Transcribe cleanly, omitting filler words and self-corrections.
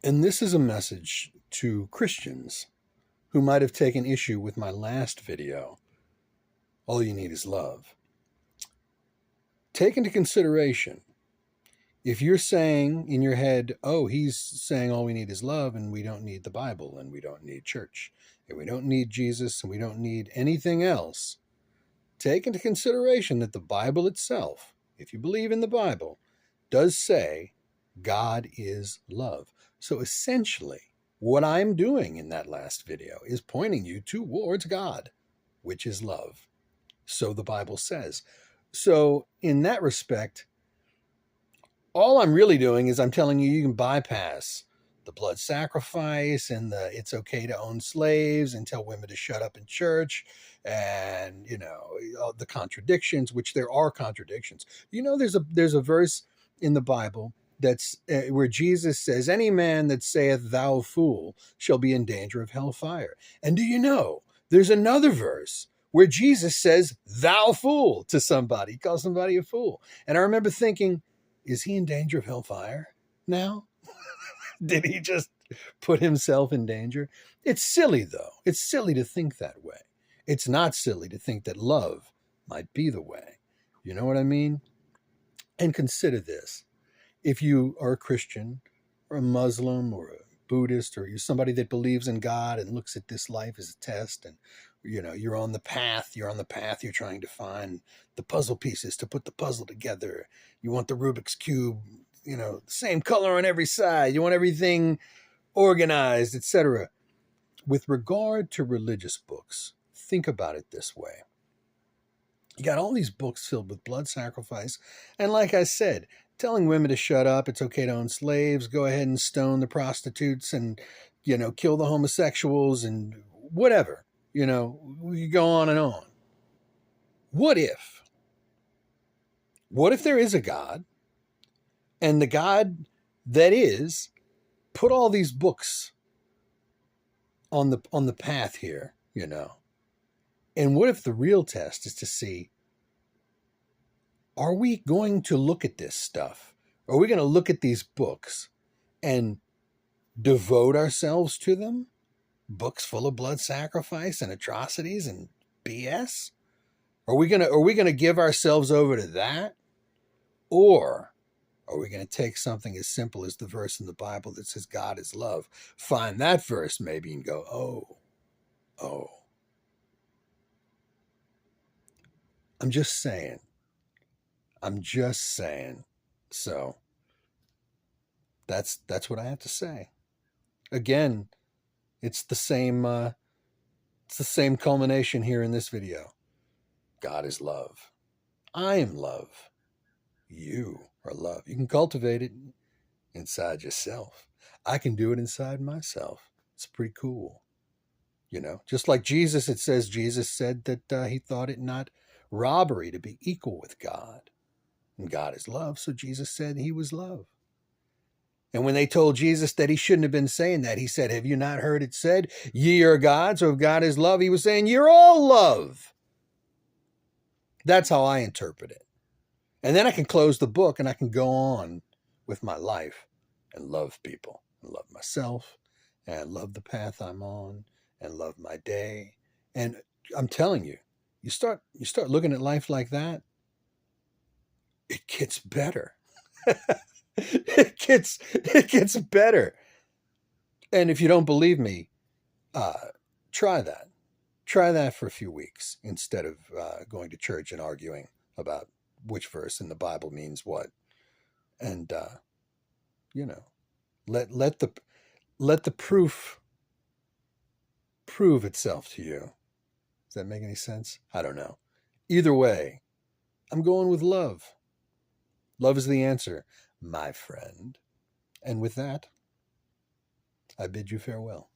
And this is a message to Christians who might have taken issue with my last video, All You Need Is Love. Take into consideration, if you're saying in your head, oh, he's saying all we need is love and we don't need the Bible and we don't need church and we don't need Jesus and we don't need anything else, take into consideration that the Bible itself, if you believe in the Bible, does say God is love. So essentially, what I'm doing in that last video is pointing you towards God, which is love. So the Bible says. So in that respect, all I'm really doing is I'm telling you can bypass the blood sacrifice and the it's okay to own slaves and tell women to shut up in church and, the contradictions, which there are contradictions. There's a verse in the Bible that's where Jesus says, any man that saith thou fool shall be in danger of hellfire. And do you know, there's another verse where Jesus says thou fool to somebody. He calls somebody a fool. And I remember thinking, is he in danger of hellfire now? Did he just put himself in danger? It's silly, though. It's silly to think that way. It's not silly to think that love might be the way. You know what I mean? And consider this. If you are a Christian or a Muslim or a Buddhist, or you're somebody that believes in God and looks at this life as a test, and you're on the path, you're trying to find the puzzle pieces to put the puzzle together. You want the Rubik's Cube, the same color on every side. You want everything organized, etc. With regard to religious books, think about it this way. You got all these books filled with blood sacrifice. And like I said, telling women to shut up, it's okay to own slaves, go ahead and stone the prostitutes and, kill the homosexuals and whatever. We go on and on. What if there is a God, and the God that is put all these books on the path here, And what if the real test is to see, are we going to look at this stuff? Are we going to look at these books and devote ourselves to them? Books full of blood sacrifice and atrocities and BS? Are we gonna give ourselves over to that? Or are we going to take something as simple as the verse in the Bible that says God is love, find that verse maybe and go, oh. I'm just saying. So that's what I have to say. Again, it's the same culmination here in this video. God is love. I am love. You are love. You can cultivate it inside yourself. I can do it inside myself. It's pretty cool. Just like Jesus, it says Jesus said that he thought it not robbery to be equal with God. And God is love, so Jesus said he was love. And when they told Jesus that he shouldn't have been saying that, he said, have you not heard it said, ye are gods, so if God is love, he was saying, you're all love. That's how I interpret it. And then I can close the book and I can go on with my life and love people and love myself and love the path I'm on and love my day. And I'm telling you, you start looking at life like that, it gets better. It gets better. And if you don't believe me, try that. Try that for a few weeks instead of going to church and arguing about which verse in the Bible means what. And let the proof prove itself to you. Does that make any sense? I don't know. Either way, I'm going with love. Love is the answer, my friend. And with that, I bid you farewell.